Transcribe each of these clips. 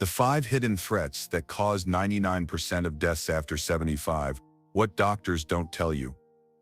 The 5 hidden threats that cause 99% of deaths after 75, what doctors don't tell you.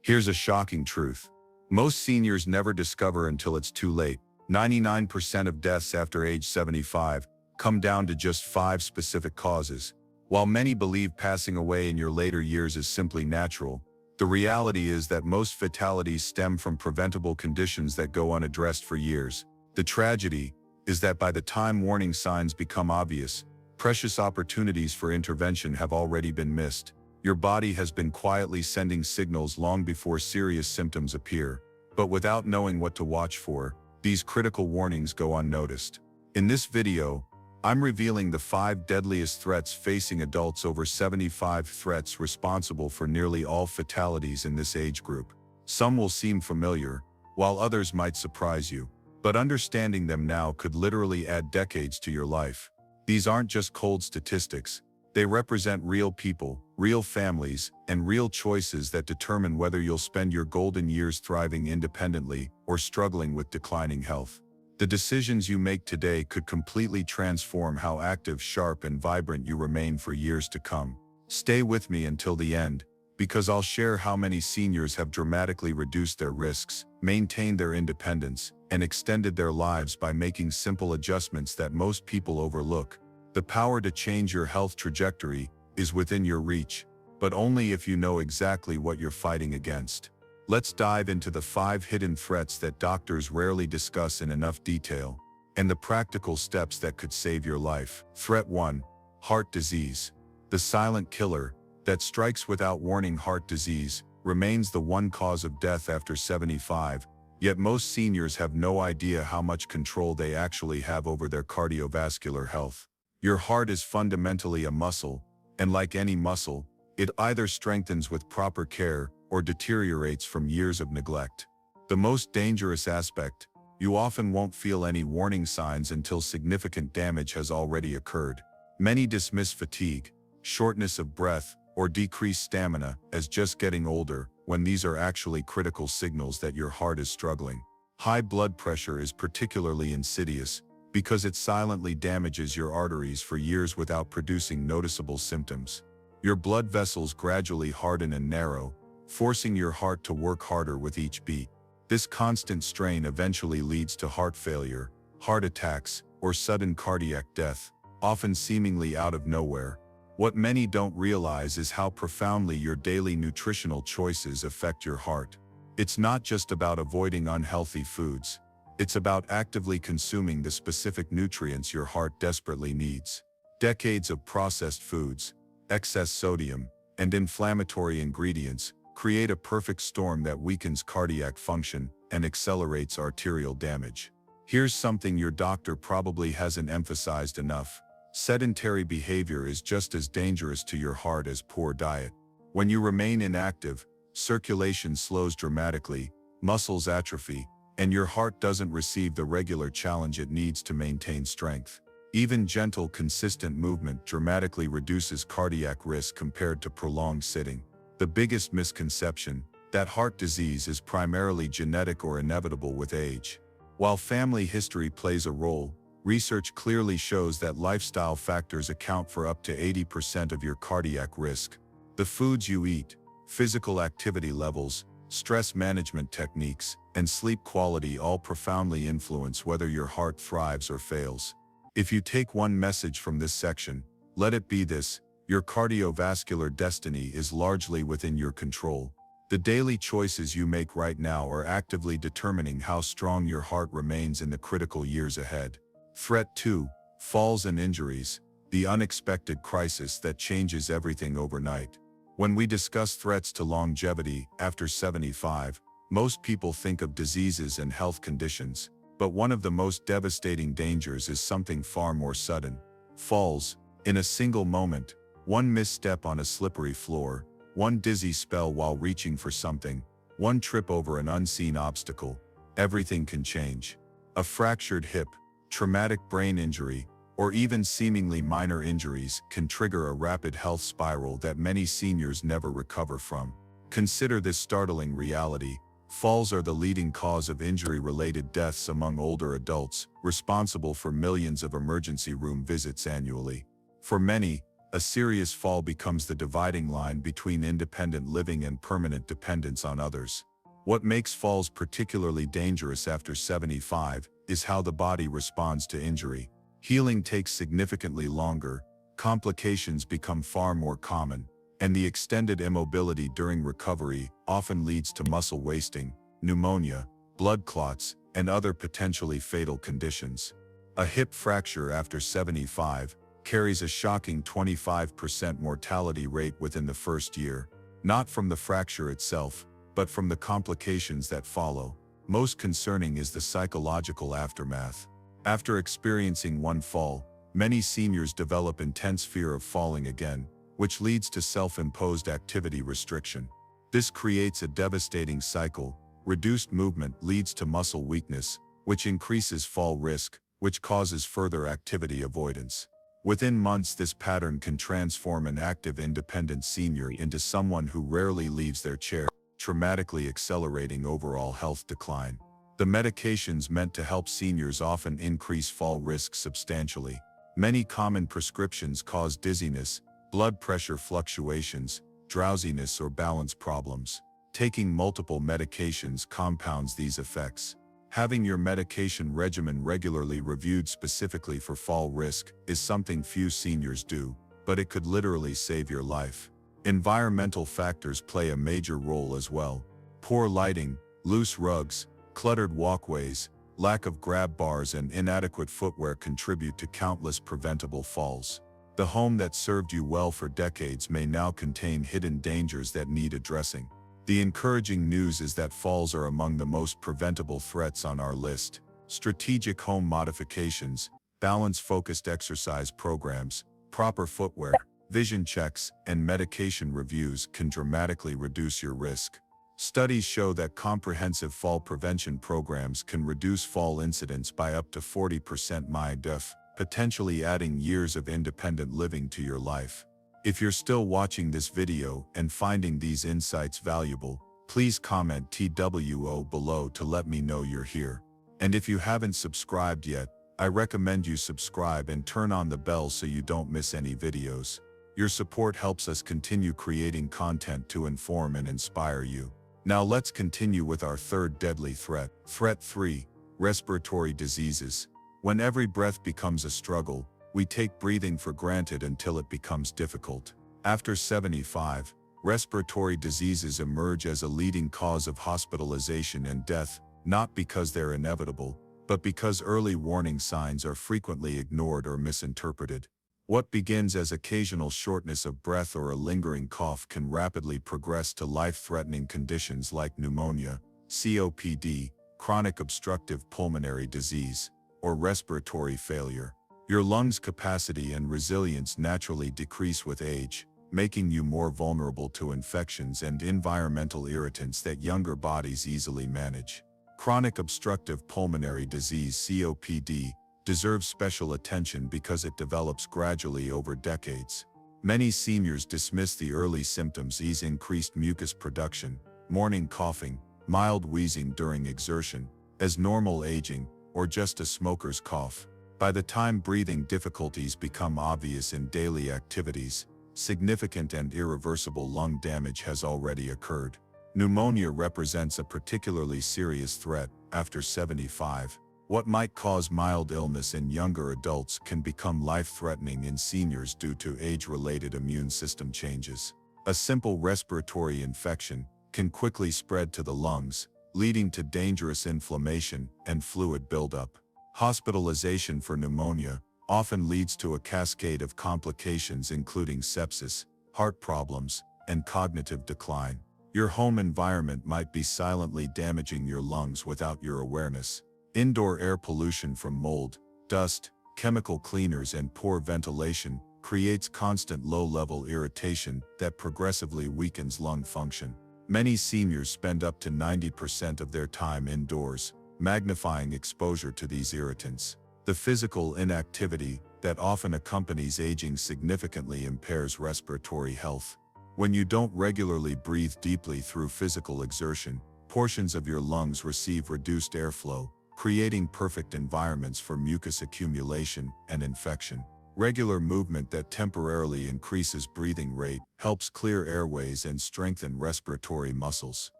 Here's a shocking truth. Most seniors never discover until it's too late. 99% of deaths after age 75 come down to just 5 specific causes. While many believe passing away in your later years is simply natural, the reality is that most fatalities stem from preventable conditions that go unaddressed for years. The tragedy is that by the time warning signs become obvious, precious opportunities for intervention have already been missed. Your body has been quietly sending signals long before serious symptoms appear, but without knowing what to watch for, these critical warnings go unnoticed. In this video, I'm revealing the 5 deadliest threats facing adults over 75, threats responsible for nearly all fatalities in this age group. Some will seem familiar, while others might surprise you. But understanding them now could literally add decades to your life. These aren't just cold statistics. They represent real people, real families, and real choices that determine whether you'll spend your golden years thriving independently or struggling with declining health. The decisions you make today could completely transform how active, sharp, and vibrant you remain for years to come. Stay with me until the end, because I'll share how many seniors have dramatically reduced their risks, maintained their independence, and extended their lives by making simple adjustments that most people overlook. The power to change your health trajectory is within your reach, but only if you know exactly what you're fighting against. Let's dive into the 5 hidden threats that doctors rarely discuss in enough detail, and the practical steps that could save your life. Threat 1. Heart disease. The silent killer that strikes without warning. Heart disease remains the one cause of death after 75, yet most seniors have no idea how much control they actually have over their cardiovascular health. Your heart is fundamentally a muscle, and like any muscle, it either strengthens with proper care or deteriorates from years of neglect. The most dangerous aspect: you often won't feel any warning signs until significant damage has already occurred. Many dismiss fatigue, shortness of breath, or decreased stamina as just getting older, when these are actually critical signals that your heart is struggling. High blood pressure is particularly insidious because it silently damages your arteries for years without producing noticeable symptoms. Your blood vessels gradually harden and narrow, forcing your heart to work harder with each beat. This constant strain eventually leads to heart failure, heart attacks, or sudden cardiac death, often seemingly out of nowhere. What many don't realize is how profoundly your daily nutritional choices affect your heart. It's not just about avoiding unhealthy foods. It's about actively consuming the specific nutrients your heart desperately needs. Decades of processed foods, excess sodium, and inflammatory ingredients create a perfect storm that weakens cardiac function and accelerates arterial damage. Here's something your doctor probably hasn't emphasized enough. Sedentary behavior is just as dangerous to your heart as poor diet. When you remain inactive, circulation slows dramatically, muscles atrophy, and your heart doesn't receive the regular challenge it needs to maintain strength. Even gentle, consistent movement dramatically reduces cardiac risk compared to prolonged sitting. The biggest misconception: that heart disease is primarily genetic or inevitable with age. While family history plays a role, research clearly shows that lifestyle factors account for up to 80% of your cardiac risk. The foods you eat, physical activity levels, stress management techniques, and sleep quality all profoundly influence whether your heart thrives or fails. If you take one message from this section, let it be this: your cardiovascular destiny is largely within your control. The daily choices you make right now are actively determining how strong your heart remains in the critical years ahead. Threat 2. Falls and injuries. The unexpected crisis that changes everything overnight. When we discuss threats to longevity after 75, most people think of diseases and health conditions, but one of the most devastating dangers is something far more sudden: falls. In a single moment, one misstep on a slippery floor, one dizzy spell while reaching for something, one trip over an unseen obstacle, everything can change. A fractured hip, traumatic brain injury, or even seemingly minor injuries can trigger a rapid health spiral that many seniors never recover from. Consider this startling reality: Falls are the leading cause of injury-related deaths among older adults, responsible for millions of emergency room visits annually. For many, a serious fall becomes the dividing line between independent living and permanent dependence on others. What makes falls particularly dangerous after 75 is how the body responds to injury. Healing takes significantly longer, complications become far more common, and the extended immobility during recovery often leads to muscle wasting, pneumonia, blood clots, and other potentially fatal conditions. A hip fracture after 75 carries a shocking 25% mortality rate within the first year, not from the fracture itself, but from the complications that follow. Most concerning is the psychological aftermath. After experiencing one fall, many seniors develop intense fear of falling again, which leads to self-imposed activity restriction. This creates a devastating cycle. Reduced movement leads to muscle weakness, which increases fall risk, which causes further activity avoidance. Within months, this pattern can transform an active independent senior into someone who rarely leaves their chair, dramatically accelerating overall health decline. The medications meant to help seniors often increase fall risk substantially. Many common prescriptions cause dizziness, blood pressure fluctuations, drowsiness, or balance problems. Taking multiple medications compounds these effects. Having your medication regimen regularly reviewed specifically for fall risk is something few seniors do, but it could literally save your life. Environmental factors play a major role as well. Poor lighting, loose rugs, cluttered walkways, lack of grab bars, and inadequate footwear contribute to countless preventable falls. The home that served you well for decades may now contain hidden dangers that need addressing. The encouraging news is that falls are among the most preventable threats on our list. Strategic home modifications, balance-focused exercise programs, proper footwear, vision checks, and medication reviews can dramatically reduce your risk. Studies show that comprehensive fall prevention programs can reduce fall incidence by up to 40%, potentially adding years of independent living to your life. If you're still watching this video and finding these insights valuable, please comment TWO below to let me know you're here. And if you haven't subscribed yet, I recommend you subscribe and turn on the bell so you don't miss any videos. Your support helps us continue creating content to inform and inspire you. Now let's continue with our third deadly threat. Threat 3. Respiratory diseases. When every breath becomes a struggle, we take breathing for granted until it becomes difficult. After 75, respiratory diseases emerge as a leading cause of hospitalization and death, not because they're inevitable, but because early warning signs are frequently ignored or misinterpreted. What begins as occasional shortness of breath or a lingering cough can rapidly progress to life-threatening conditions like pneumonia, COPD, chronic obstructive pulmonary disease, or respiratory failure. Your lungs' capacity and resilience naturally decrease with age, making you more vulnerable to infections and environmental irritants that younger bodies easily manage. Chronic obstructive pulmonary disease (COPD) deserves special attention because it develops gradually over decades. Many seniors dismiss the early symptoms as increased mucus production, morning coughing, mild wheezing during exertion, as normal aging, or just a smoker's cough. By the time breathing difficulties become obvious in daily activities, significant and irreversible lung damage has already occurred. Pneumonia represents a particularly serious threat after 75. What might cause mild illness in younger adults can become life-threatening in seniors due to age-related immune system changes. A simple respiratory infection can quickly spread to the lungs, leading to dangerous inflammation and fluid buildup. Hospitalization for pneumonia often leads to a cascade of complications including sepsis, heart problems, and cognitive decline. Your home environment might be silently damaging your lungs without your awareness. Indoor air pollution from mold, dust, chemical cleaners, and poor ventilation creates constant low-level irritation that progressively weakens lung function. Many seniors spend up to 90% of their time indoors, magnifying exposure to these irritants. The physical inactivity that often accompanies aging significantly impairs respiratory health. When you don't regularly breathe deeply through physical exertion, Portions of your lungs receive reduced airflow, creating perfect environments for mucus accumulation and infection. Regular movement that temporarily increases breathing rate helps clear airways and strengthen respiratory muscles.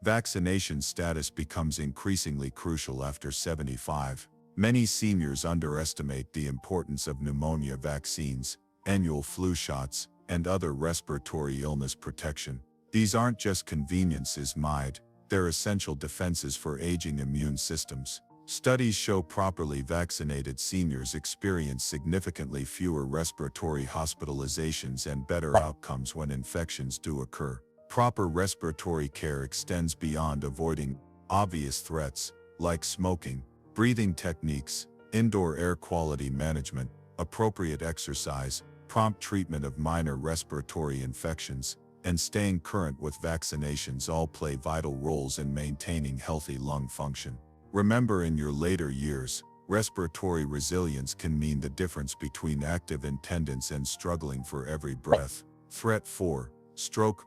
Vaccination status becomes increasingly crucial after 75. Many seniors underestimate the importance of pneumonia vaccines, annual flu shots, and other respiratory illness protection. These aren't just conveniences, they're essential defenses for aging immune systems. Studies show properly vaccinated seniors experience significantly fewer respiratory hospitalizations and better outcomes when infections do occur. Proper respiratory care extends beyond avoiding obvious threats, like smoking. Breathing techniques, indoor air quality management, appropriate exercise, prompt treatment of minor respiratory infections, and staying current with vaccinations all play vital roles in maintaining healthy lung function. Remember, in your later years, respiratory resilience can mean the difference between active attendance and struggling for every breath. Threat 4. Stroke.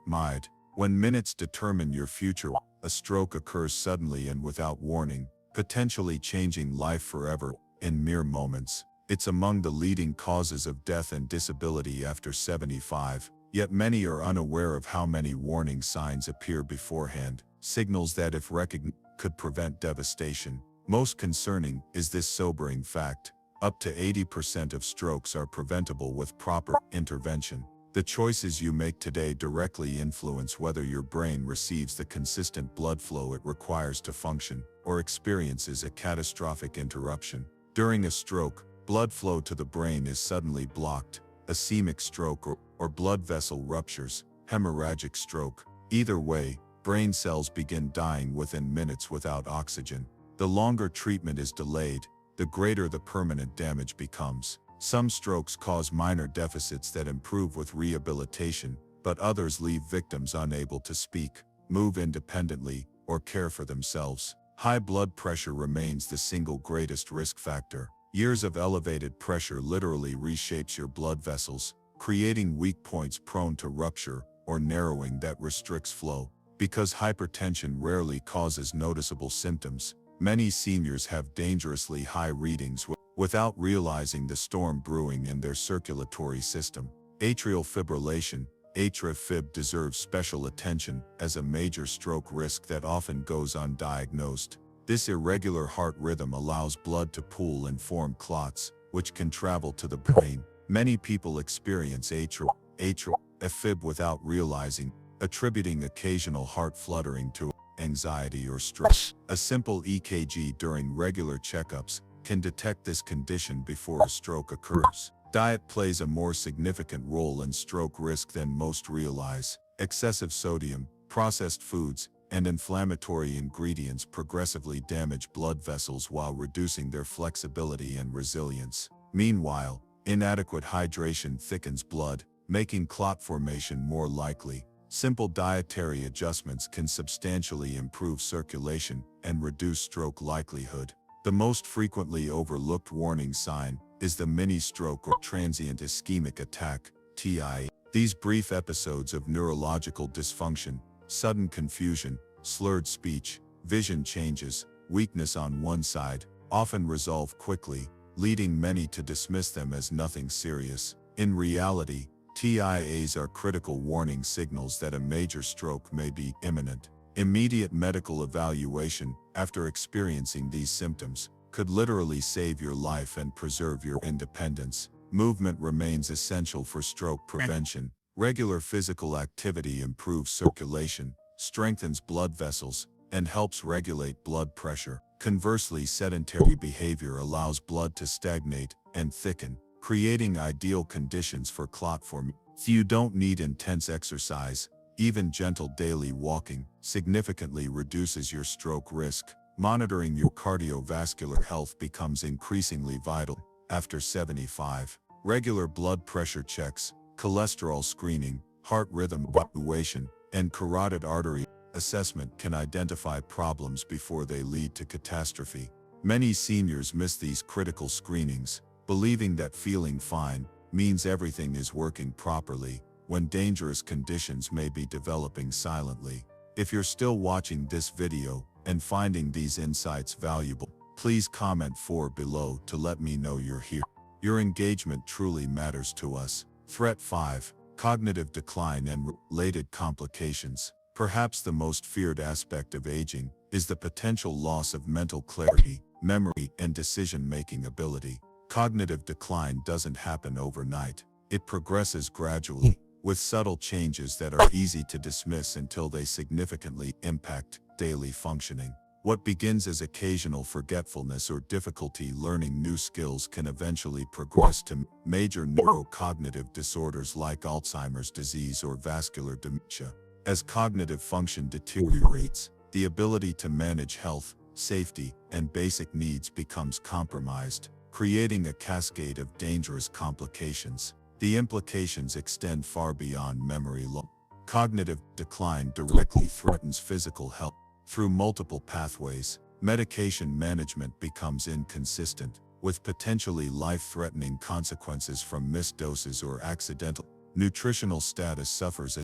When minutes determine your future, a stroke occurs suddenly and without warning, potentially changing life forever. In mere moments, it's among the leading causes of death and disability after 75, yet many are unaware of how many warning signs appear beforehand, signals that, if recognized, could prevent devastation. Most concerning is this sobering fact: up to 80% of strokes are preventable with proper intervention. The choices you make today directly influence whether your brain receives the consistent blood flow it requires to function, or experiences a catastrophic interruption. During a stroke, blood flow to the brain is suddenly blocked. Ischemic stroke or blood vessel ruptures, hemorrhagic stroke. Either way, brain cells begin dying within minutes without oxygen. The longer treatment is delayed, the greater the permanent damage becomes. Some strokes cause minor deficits that improve with rehabilitation, but others leave victims unable to speak, move independently, or care for themselves. High blood pressure remains the single greatest risk factor. Years of elevated pressure literally reshapes your blood vessels, creating weak points prone to rupture or narrowing that restricts flow. Because hypertension rarely causes noticeable symptoms, many seniors have dangerously high readings without realizing the storm brewing in their circulatory system. Atrial fibrillation, AFib, deserves special attention as a major stroke risk that often goes undiagnosed. This irregular heart rhythm allows blood to pool and form clots, which can travel to the brain. Many people experience AFib without realizing, attributing occasional heart fluttering to anxiety or stress. A simple EKG during regular checkups can detect this condition before a stroke occurs. Diet plays a more significant role in stroke risk than most realize. Excessive sodium, processed foods, and inflammatory ingredients progressively damage blood vessels while reducing their flexibility and resilience. Meanwhile, inadequate hydration thickens blood, making clot formation more likely. Simple dietary adjustments can substantially improve circulation and reduce stroke likelihood. The most frequently overlooked warning sign is the mini-stroke or transient ischemic attack, TIA. These brief episodes of neurological dysfunction, sudden confusion, slurred speech, vision changes, weakness on one side, often resolve quickly, leading many to dismiss them as nothing serious. In reality, TIAs are critical warning signals that a major stroke may be imminent. Immediate medical evaluation, after experiencing these symptoms, could literally save your life and preserve your independence. Movement remains essential for stroke prevention. Regular physical activity improves circulation, strengthens blood vessels, and helps regulate blood pressure. Conversely, sedentary behavior allows blood to stagnate and thicken, creating ideal conditions for clot formation. You don't need intense exercise. Even gentle daily walking significantly reduces your stroke risk. Monitoring your cardiovascular health becomes increasingly vital. After 75, regular blood pressure checks, cholesterol screening, heart rhythm evaluation, and carotid artery assessment can identify problems before they lead to catastrophe. Many seniors miss these critical screenings, believing that feeling fine means everything is working properly, when dangerous conditions may be developing silently. If you're still watching this video and finding these insights valuable, please comment 4 below to let me know you're here. Your engagement truly matters to us. Threat 5. Cognitive decline and related complications. Perhaps the most feared aspect of aging is the potential loss of mental clarity, memory, and decision-making ability. Cognitive decline doesn't happen overnight. It progresses gradually, with subtle changes that are easy to dismiss until they significantly impact daily functioning. What begins as occasional forgetfulness or difficulty learning new skills can eventually progress to major neurocognitive disorders like Alzheimer's disease or vascular dementia. As cognitive function deteriorates, the ability to manage health, safety, and basic needs becomes compromised, creating a cascade of dangerous complications. The implications extend far beyond memory loss. Cognitive decline directly threatens physical health. Through multiple pathways, medication management becomes inconsistent, with potentially life-threatening consequences from missed doses or accidental. Nutritional status suffers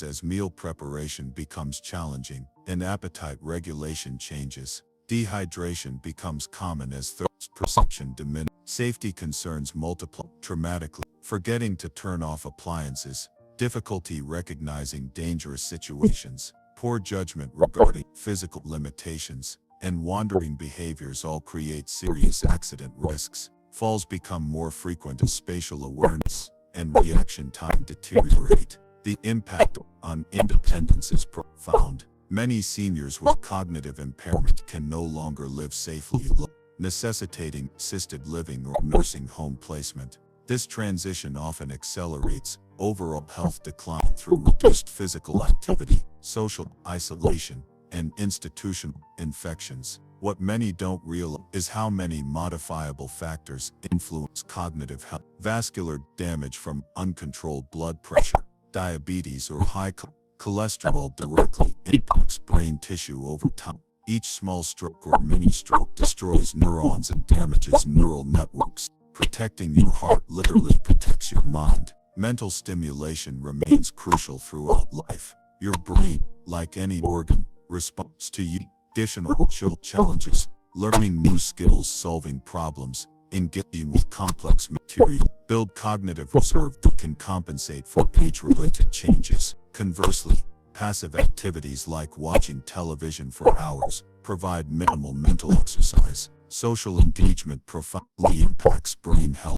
as meal preparation becomes challenging, and appetite regulation changes. Dehydration becomes common as thirst perception diminishes. Safety concerns multiply dramatically. Forgetting to turn off appliances, difficulty recognizing dangerous situations, poor judgment regarding physical limitations, and wandering behaviors all create serious accident risks. Falls become more frequent as spatial awareness and reaction time deteriorate. The impact on independence is profound. Many seniors with cognitive impairment can no longer live safely alone, necessitating assisted living or nursing home placement. This transition often accelerates overall health decline through reduced physical activity, social isolation, and institutional infections. What many don't realize is how many modifiable factors influence cognitive health. Vascular damage from uncontrolled blood pressure, diabetes, or high cholesterol directly impacts brain tissue over time. Each small stroke or mini-stroke destroys neurons and damages neural networks. Protecting your heart literally protects your mind. Mental stimulation remains crucial throughout life. Your brain, like any organ, responds to additional challenges. Learning new skills, solving problems, engaging with complex material, build cognitive reserve that can compensate for age-related changes. Conversely, passive activities like watching television for hours provide minimal mental exercise. Social engagement profoundly impacts brain health.